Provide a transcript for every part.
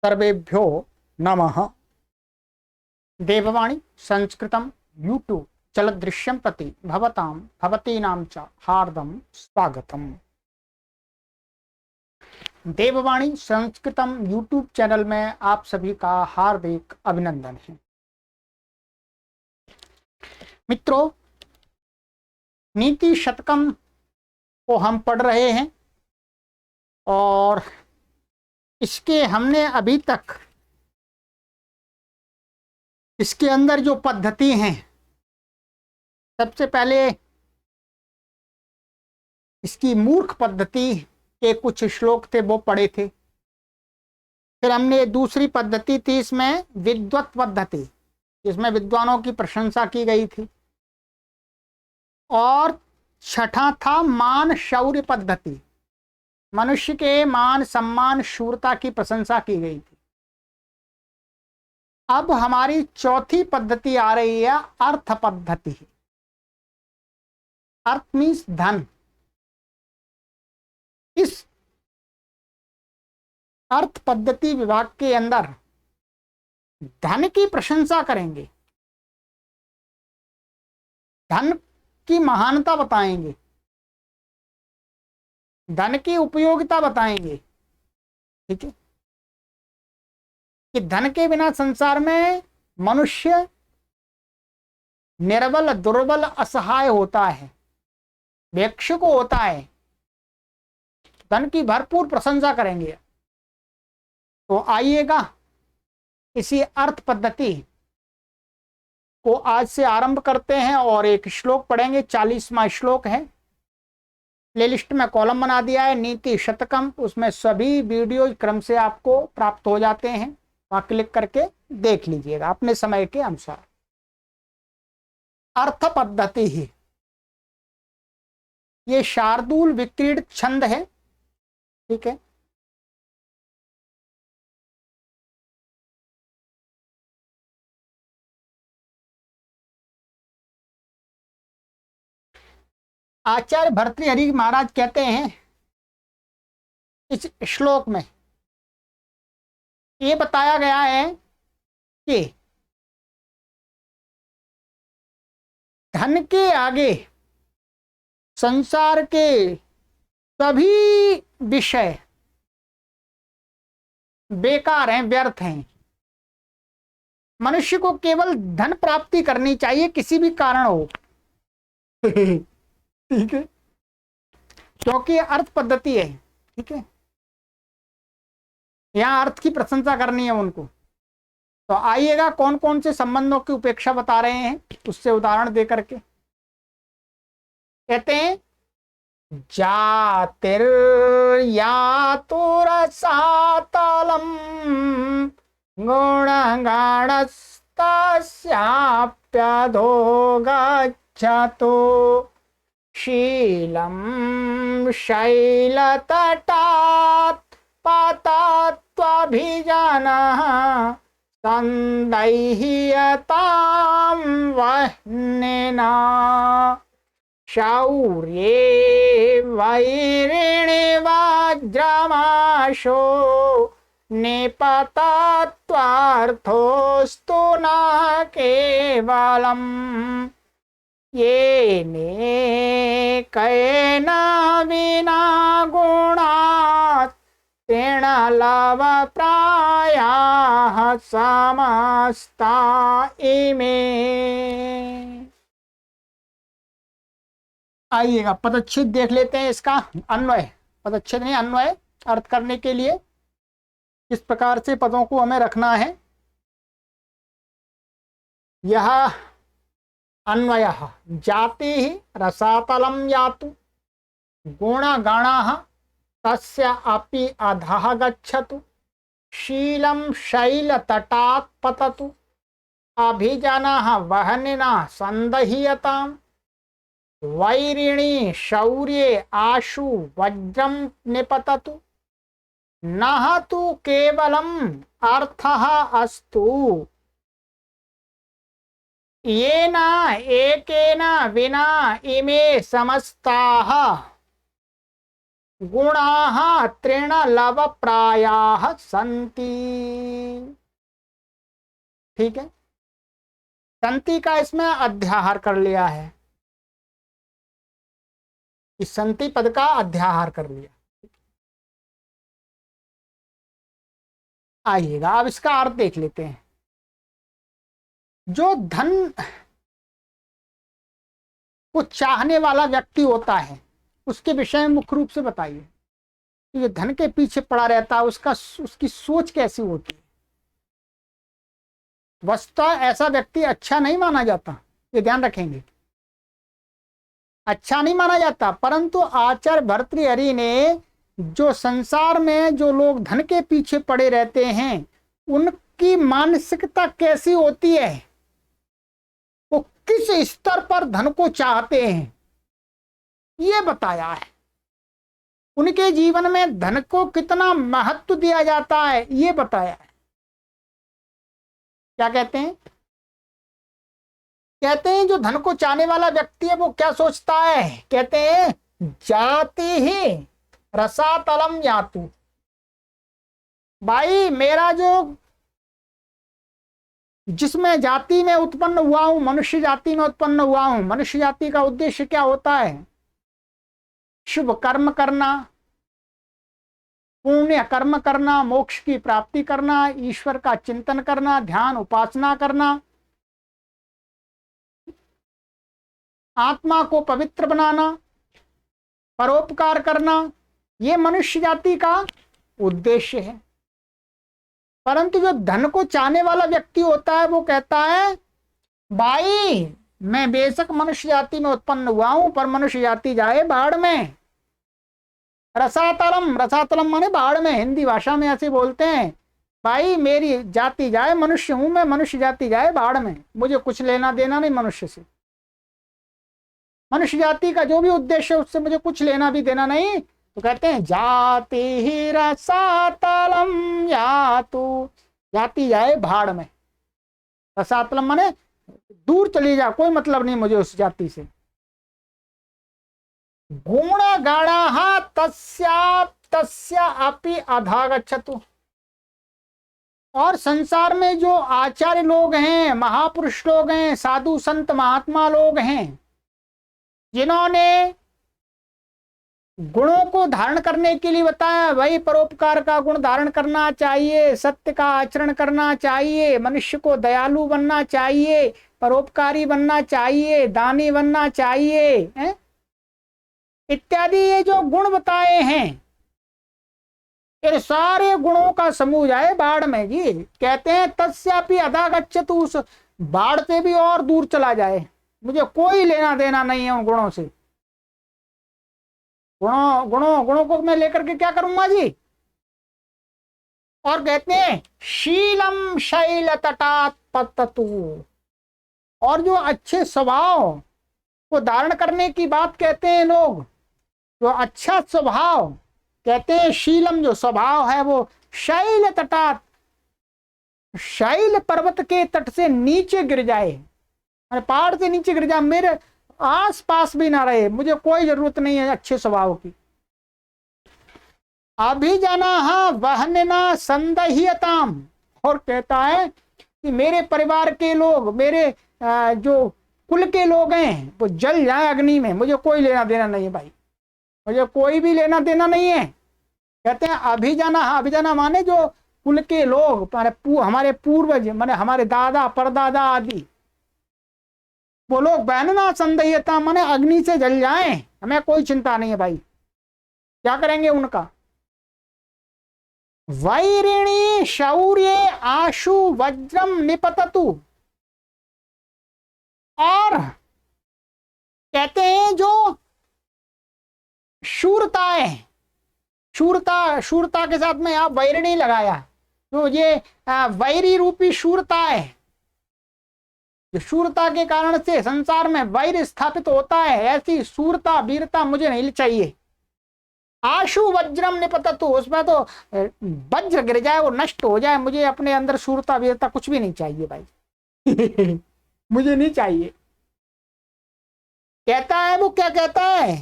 सर्वेभ्यो नमः। देववाणी संस्कृतं यूट्यूब चलदृश्यं प्रति भवतीनां च हार्दं स्वागतम्। देववाणी संस्कृतम यूट्यूब चैनल में आप सभी का हार्दिक अभिनंदन है। मित्रों, नीति शतकम को हम पढ़ रहे हैं और इसके हमने अभी तक इसके अंदर जो पद्धति हैं, सबसे पहले इसकी मूर्ख पद्धति के कुछ श्लोक थे वो पढ़े थे। फिर हमने दूसरी पद्धति थी इसमें विद्वत पद्धति, जिसमें विद्वानों की प्रशंसा की गई थी। और छठा था मान शौर्य पद्धति, मनुष्य के मान सम्मान शूरता की प्रशंसा की गई थी। अब हमारी चौथी पद्धति आ रही है अर्थ पद्धति। अर्थ मीन्स धन। इस अर्थ पद्धति विभाग के अंदर धन की प्रशंसा करेंगे, धन की महानता बताएंगे, धन की उपयोगिता बताएंगे। ठीक है, कि धन के बिना संसार में मनुष्य निर्बल, दुर्बल, असहाय होता है, भिक्षुक होता है। धन की भरपूर प्रशंसा करेंगे। तो आइएगा इसी अर्थ पद्धति को आज से आरंभ करते हैं और एक श्लोक पढ़ेंगे। 40वां श्लोक है। प्लेलिस्ट में कॉलम बना दिया है नीति शतकम, उसमें सभी वीडियो क्रम से आपको प्राप्त हो जाते हैं। वहां क्लिक करके देख लीजिएगा अपने समय के अनुसार। अर्थ पद्धति ही ये शार्दूल विक्रीडित छंद है। ठीक है, आचार्य भर्तृहरि महाराज कहते हैं इस श्लोक में ये बताया गया है कि धन के आगे संसार के सभी विषय बेकार हैं, व्यर्थ हैं। मनुष्य को केवल धन प्राप्ति करनी चाहिए, किसी भी कारण हो। ठीक है, क्योंकि अर्थ पद्धति है। ठीक है, यहां अर्थ की प्रशंसा करनी है उनको। तो आइएगा कौन कौन से संबंधों की उपेक्षा बता रहे हैं, उससे उदाहरण दे करके कहते हैं जातिर्यातुरसातलम गुणगाणस्तस्याप्यधो गच्छतो शीलं शैलतटात् पातात्वाभिजानः संदैह्यतां वह्निना शौर्ये वैरिणि वज्रमाशो निपतत्वार्थोस्तु न केवलम् येनेकेन विना गुणात् तृणलवप्रायाः समस्ता इमे। आइएगा पदच्छेद देख लेते हैं। इसका अन्वय, पदच्छेद नहीं अन्वय, अर्थ करने के लिए किस प्रकार से पदों को हमें रखना है। यह अन्वयः जाति रसातलं यातु गुणगणः तस्य अपि अधः गच्छतु शीलं शैलतटात् पततु अभिजनः वह्निना संदह्यताम् वैरिणी शौर्ये आशु वज्रं निपततु नः तु केवलम् अर्थः अस्तु येन एकेन विना इमे समस्ताः गुणाः त्रीण लव प्रायाः सन्ति। ठीक है, संति का इसमें अध्याहार कर लिया है, इस संति पद का अध्याहार कर लिया। आइएगा अब इसका अर्थ देख लेते हैं। जो धन को चाहने वाला व्यक्ति होता है उसके विषय में मुख्य रूप से बताइए, जो धन के पीछे पड़ा रहता है उसकी सोच कैसी होती है। वस्तुतः ऐसा व्यक्ति अच्छा नहीं माना जाता, ये ध्यान रखेंगे, अच्छा नहीं माना जाता। परंतु आचार्य भर्तृहरि ने जो संसार में जो लोग धन के पीछे पड़े रहते हैं उनकी मानसिकता कैसी होती है, वो किस स्तर पर धन को चाहते हैं, ये बताया है। उनके जीवन में धन को कितना महत्व दिया जाता है ये बताया है। क्या कहते हैं? कहते हैं जो धन को चाहने वाला व्यक्ति है वो क्या सोचता है, कहते हैं जाति ही रसातलम यातु। भाई मेरा जो जिसमें जाति में उत्पन्न हुआ हूं, मनुष्य जाति में उत्पन्न हुआ हूं, मनुष्य जाति का उद्देश्य क्या होता है? शुभ कर्म करना, पुण्य कर्म करना, मोक्ष की प्राप्ति करना, ईश्वर का चिंतन करना, ध्यान उपासना करना, आत्मा को पवित्र बनाना, परोपकार करना, ये मनुष्य जाति का उद्देश्य है। परंतु जो धन को चाहने वाला व्यक्ति होता है वो कहता है भाई मैं बेशक मनुष्य जाति में उत्पन्न हुआ हूं पर मनुष्य जाति जाए बाढ़ में। रसातलम, रसातलम माने बाढ़ में, हिंदी भाषा में ऐसे बोलते हैं, भाई मेरी जाति जाए, मनुष्य हूं मैं, मनुष्य जाति जाए बाढ़ में, मुझे कुछ लेना देना नहीं मनुष्य से। मनुष्य जाति का जो भी उद्देश्य है उससे मुझे कुछ लेना भी देना नहीं। तो कहते हैं जाति ही रसातलम यातु, जाति जाए भाड़ में। रसातलम माने दूर चली जा, कोई मतलब नहीं मुझे उस जाति से। गुण गणः तस्या अपि अधागच्छतु। और संसार में जो आचार्य लोग हैं, महापुरुष लोग हैं, साधु संत महात्मा लोग हैं, जिन्होंने गुणों को धारण करने के लिए बताया, वही परोपकार का गुण धारण करना चाहिए, सत्य का आचरण करना चाहिए, मनुष्य को दयालु बनना चाहिए, परोपकारी बनना चाहिए, दानी बनना चाहिए, इत्यादि ये जो गुण बताए हैं, इन सारे गुणों का समूह जाए बाढ़ में जी। कहते हैं तस्यापि अधागच्छतु, उस बाढ़ से भी और दूर चला जाए, मुझे कोई लेना देना नहीं है उन गुणों से। गुणों को मैं लेकर के क्या करूंगा जी। और कहते हैं शीलम शैल तटात पततु, और जो अच्छे स्वभाव को धारण करने की बात कहते हैं लोग, जो अच्छा स्वभाव कहते हैं, शीलम जो स्वभाव है वो शैल तटात, शैल पर्वत के तट से नीचे गिर जाए, पहाड़ से नीचे गिर जाए, मेरे आस पास भी ना रहे, मुझे कोई जरूरत नहीं है अच्छे स्वभाव की। अभिजना वहनना संदह्यताम, और कहता है कि मेरे परिवार के लोग, मेरे जो कुल के लोग हैं वो जल जाए अग्नि में, मुझे कोई लेना देना नहीं है भाई, मुझे कोई भी लेना देना नहीं है। कहते हैं अभिजना, अभिजना माने जो कुल के लोग, हमारे पूर्वज माने हमारे दादा परदादा आदि, वो लोग बहनना संदह्यता माने अग्नि से जल जाएं, हमें कोई चिंता नहीं है भाई। क्या करेंगे उनका? वैरिणी शौर्य आशु वज्रम निपततु, और कहते हैं जो शूरता है, शूरता के साथ में आप वैरिणी लगाया, तो ये वैरी रूपी शूरता है, जो शूरता के कारण से संसार में वैर स्थापित होता है, ऐसी शूरता वीरता मुझे नहीं चाहिए। आशु वज्रम निपततु, उसमें तो वज्र गिर जाए, वो नष्ट हो जाए, मुझे अपने अंदर शूरता वीरता कुछ भी नहीं चाहिए भाई मुझे नहीं चाहिए। कहता है वो क्या कहता है,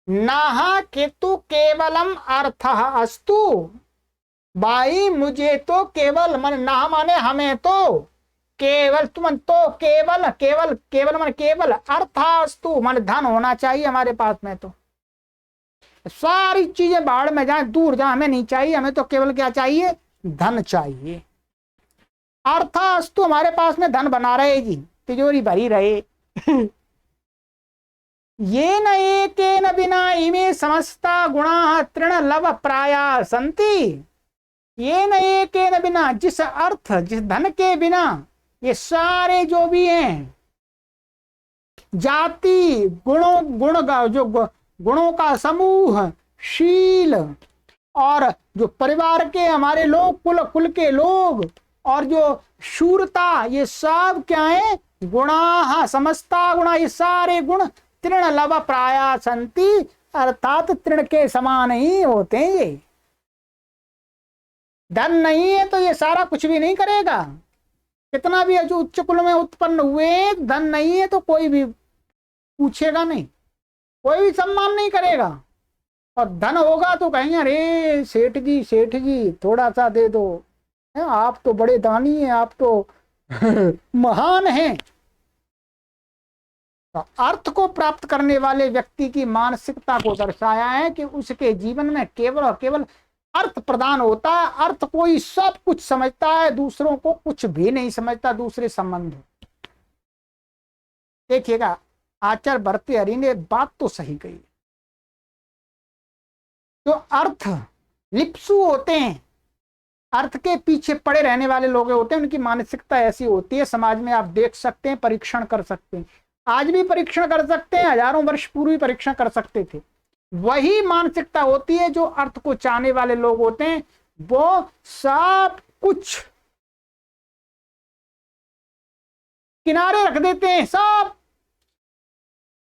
नाहा केतु केवलम अर्थ अस्तु। भाई मुझे तो केवल, मन ना माने हमें तो केवल, तुम तो केवल, केवल केवल मन केवल, अर्थास्तु मन धन होना चाहिए हमारे पास में। तो सारी चीजें बाढ़ में जाए, दूर जाए, हमें नहीं चाहिए, हमें तो केवल क्या चाहिए, धन चाहिए। अर्थास्तु हमारे पास में धन बना रहे जी, तिजोरी भरी रहे। ये न एकेन बिना इमे समस्ता गुणा तृण लव प्राया संति। ये न एकेन बिना, जिस अर्थ, जिस धन के बिना ये सारे जो भी हैं, जाति गुणों, जो गुणों का समूह, शील, और जो परिवार के हमारे लोग, कुल के लोग, और जो शूरता, ये सब क्या है, गुणा, समस्ता गुणा, ये सारे गुण तृण लव प्राया संति, अर्थात तृण के समान ही होते हैं ये। धन नहीं है तो ये सारा कुछ भी नहीं करेगा। कितना भी जो उच्च कुल में उत्पन्न हुए, धन नहीं है तो कोई भी पूछेगा नहीं, कोई भी सम्मान नहीं करेगा। और धन होगा तो कहेंगे अरे सेठ जी, सेठ जी थोड़ा सा दे दो, आप तो बड़े दानी हैं, आप तो महान हैं। तो अर्थ को प्राप्त करने वाले व्यक्ति की मानसिकता को दर्शाया है कि उसके जीवन में केवल और केवल अर्थ प्रदान होता है। अर्थ कोई सब कुछ समझता है, दूसरों को कुछ भी नहीं समझता, दूसरे संबंध। देखिएगा आचार्य भर्तृहरि ने बात तो सही कही। जो अर्थ लिप्सु होते हैं, अर्थ के पीछे पड़े रहने वाले लोग होते हैं, उनकी मानसिकता ऐसी होती है। समाज में आप देख सकते हैं, परीक्षण कर सकते हैं, आज भी परीक्षण कर सकते हैं, हजारों वर्ष पूर्व भी परीक्षण कर सकते थे। वही मानसिकता होती है जो अर्थ को चाहने वाले लोग होते हैं, वो सब कुछ किनारे रख देते हैं, सब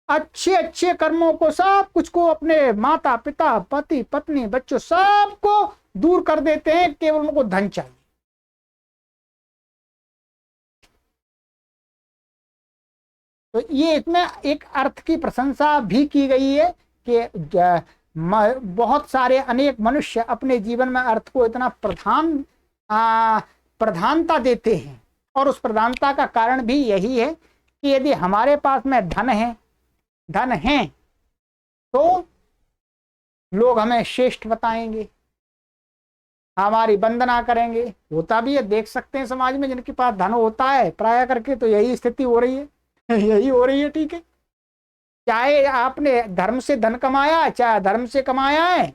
अच्छे अच्छे कर्मों को, सब कुछ को, अपने माता पिता, पति पत्नी, बच्चों, सबको दूर कर देते हैं, केवल उनको धन चाहिए। तो ये इसमें एक अर्थ की प्रशंसा भी की गई है कि बहुत सारे अनेक मनुष्य अपने जीवन में अर्थ को इतना प्रधानता देते हैं, और उस प्रधानता का कारण भी यही है कि यदि हमारे पास में धन है तो लोग हमें श्रेष्ठ बताएंगे, हमारी वंदना करेंगे। होता भी है, देख सकते हैं समाज में जिनके पास धन होता है प्राय करके तो यही स्थिति हो रही है। यही हो रही है, ठीक है। चाहे आपने धर्म से धन कमाया, चाहे धर्म से कमाया है,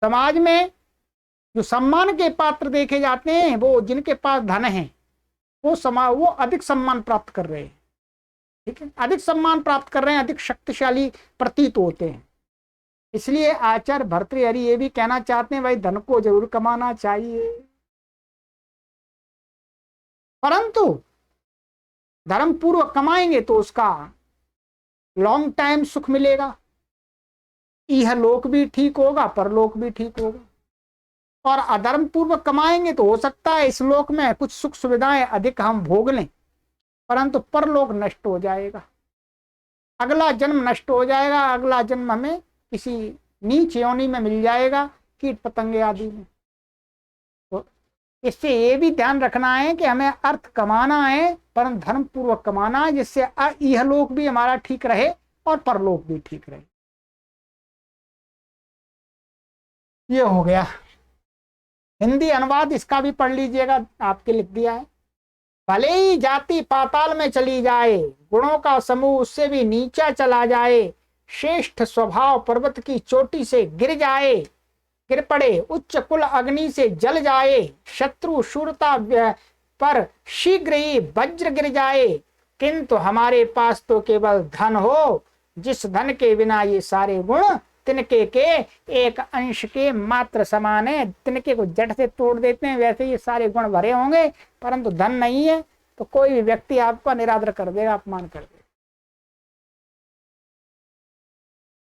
समाज में जो सम्मान के पात्र देखे जाते हैं वो जिनके पास धन है, वो अधिक सम्मान प्राप्त कर रहे हैं, ठीक है, अधिक सम्मान प्राप्त कर रहे हैं, अधिक शक्तिशाली प्रतीत होते हैं। इसलिए आचार्य भर्तृहरि ये भी कहना चाहते हैं भाई धन को जरूर कमाना चाहिए, परंतु धर्म पूर्वक कमाएंगे तो उसका लॉन्ग टाइम सुख मिलेगा, यह लोक भी ठीक होगा, परलोक भी ठीक होगा। और अधर्म पूर्वक कमाएंगे तो हो सकता है इस लोक में कुछ सुख सुविधाएं अधिक हम भोग लें, परंतु परलोक नष्ट हो जाएगा, अगला जन्म नष्ट हो जाएगा, अगला जन्म हमें किसी नीच योनि में मिल जाएगा, कीट पतंगे आदि में। तो इससे ये भी ध्यान रखना है कि हमें अर्थ कमाना है, परंतु धर्म पूर्वक कमाना है, जिससे यह लोक भी हमारा ठीक रहे और परलोक भी ठीक रहे। ये हो गया। हिंदी अनुवाद इसका भी पढ़ लीजिएगा, आपके लिख दिया है। भले ही जाति पाताल में चली जाए, गुणों का समूह उससे भी नीचा चला जाए, श्रेष्ठ स्वभाव पर्वत की चोटी से गिर जाए, गिर पड़े, उच्च कुल अग्नि से जल जाए, शत्रु शूरता पर शीघ्र ही वज्र गिर जाए, किंतु हमारे पास तो केवल धन हो, जिस धन के बिना ये सारे गुण तिनके के एक अंश के मात्र समान है। तिनके को जड़ से तोड़ देते हैं, वैसे ये सारे गुण भरे होंगे, परंतु धन नहीं है तो कोई भी व्यक्ति आपका निरादर कर देगा, अपमान कर देगा।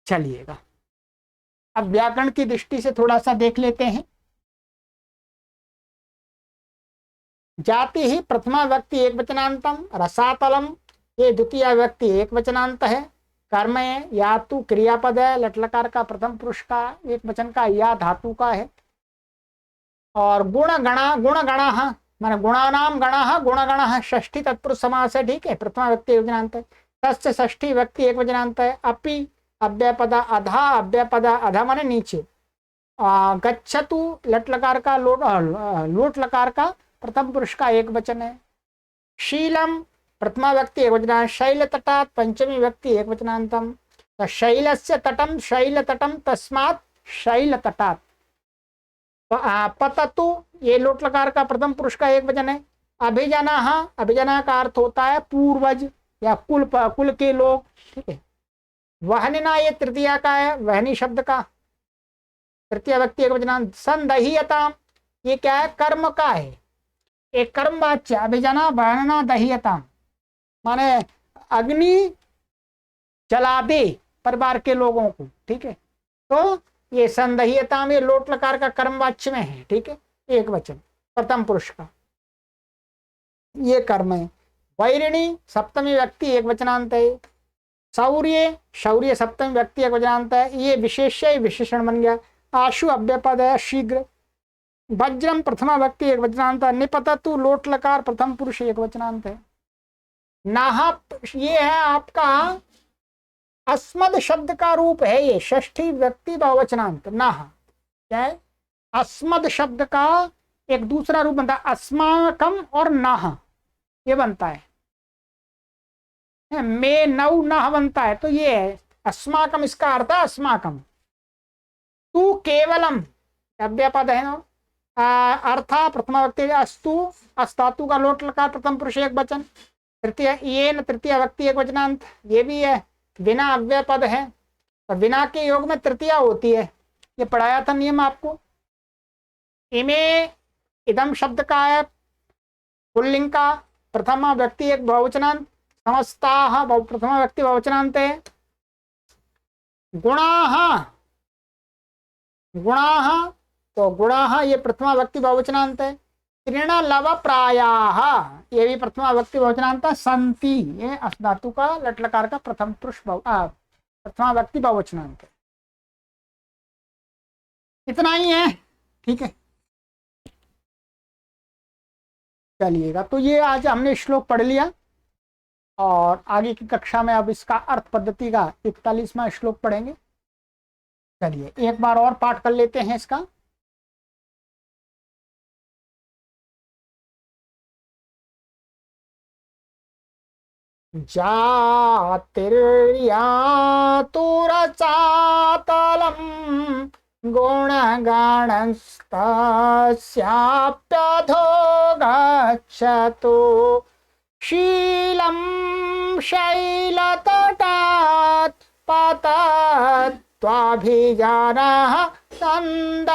चलिएगा, अब व्याकरण की दृष्टि से थोड़ा सा देख लेते हैं। जाति ही प्रथमा व्यक्ति एक वचनांतम, रसातलम ये द्वितीय व्यक्ति एक वचनांत है, कर्म है, या तू क्रियापद है, लट लकार का प्रथम पुरुष का एक वचन का, या धातु का है। और गुण गणा माने गुणानाम गणः गुण गणः षष्ठी तत्पुरुष समास है, ठीक है, प्रथमा व्यक्ति एक वचनांत है। तस्य षष्ठी व्यक्ति एक वचनांत है। अपि अव्ययपद अधा, अव्ययपद अधा माने नीचे। गच्छतु लट लकार का लोट लकार का प्रथम पुरुष का एक वचन है। शीलम प्रथमा व्यक्ति एक वचनांत। शैल तटात पंचमी व्यक्ति एक वचनांतम। शैलस्य तटम शैल तटम तस्मात् शैल तटात। पततु ये लोट लकार का प्रथम पुरुष का एक वचन है। अभिजना, अभिजना का अर्थ होता है पूर्वज या कुल के लोग, ठीक है। वहनिना ये तृतीया का है, वहनी शब्द का तृतीय व्यक्ति एक वचनांत। संदहीयताम ये क्या है, कर्म का है, एक कर्म वाच्य। अभिजना वहनना दहीयताम माने अग्नि जला दे परिवार के लोगों को, ठीक है। तो ये संदहीयता में लोट लकार का कर्म वाच्य में है, ठीक है, एक वचन प्रथम पुरुष का, ये कर्म है। वैरिणी सप्तमी व्यक्ति एक वचनांत है। शौर्य शौर्य सप्तमी व्यक्ति एक वचनांत है, ये विशेष्य विशेषण बन गया। आशु अव्यपद है, शीघ्र। वज्रम प्रथमा व्यक्ति एक वचनांत है। निपततु लोट लकार प्रथम पुरुष एक वचनांत है। नाह ये है आपका अस्मद शब्द का रूप है, ये षष्ठी व्यक्ति बहुवचनांत नाह, क्या है, अस्मद शब्द का एक दूसरा रूप बनता है अस्माकम और नाह, ये बनता है। मे नौ नाह बनता है, तो ये है अस्माकम, इसका अर्थ है अस्माकम। तू केवलम अव्ययपद है ना, अर्था प्रथमा व्यक्ति अस्तु, अस्तातु का लोट लकार प्रथम पुरुष एक वचन। तृतीय ये न तृतीय व्यक्ति एक वचनांत, ये भी है। बिना अव्यय पद है, और बिना के योग में तृतीया होती है, ये पढ़ाया था नियम आपको। इमे इदम शब्द का है पुल्लिंग का, प्रथमा व्यक्ति एक बहुवचनांत। समस्ता प्रथमा व्यक्ति बहुवचनांत है। गुणाः गुणाः तो गुणाः ये प्रथमा व्यक्ति बहुवचनांत है। तृणलव प्रायाः ये भी प्रथमा व्यक्ति बहुवचनांत है। संति ये धातु का लट लकार का प्रथम पुरुष प्रथमा व्यक्ति बहुवचनांत है। इतना ही है, ठीक है। चलिएगा, तो ये आज हमने श्लोक पढ़ लिया, और आगे की कक्षा में अब इसका अर्थ पद्धति का 41वां श्लोक पढ़ेंगे। चलिए एक बार और पाठ कर लेते हैं इसका। जातिर्यातुरचातलं गुणगणस्तस्याप्यधो गच्छतु। शीलं शैलतटात् पतत्वाभिजानः संदह्यतां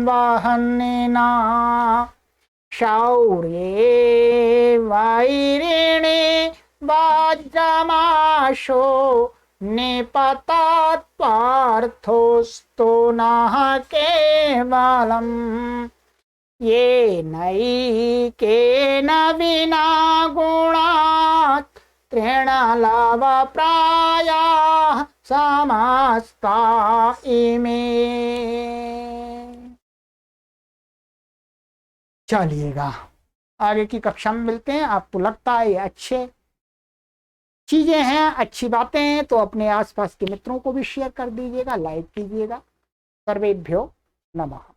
वहनिना। शौर्ये वैरिणे वज्रमाशो निपतत्वार्थोऽस्तु नः केवलम्। ये नैकेन विना गुणात् तृणलव प्रायाः समस्ता इमे। चलिएगा, आगे की कक्षा में मिलते हैं। आपको लगता है ये अच्छे चीजें हैं, अच्छी बातें हैं, तो अपने आसपास के मित्रों को भी शेयर कर दीजिएगा, लाइक कीजिएगा। सर्वेभ्यो नमः।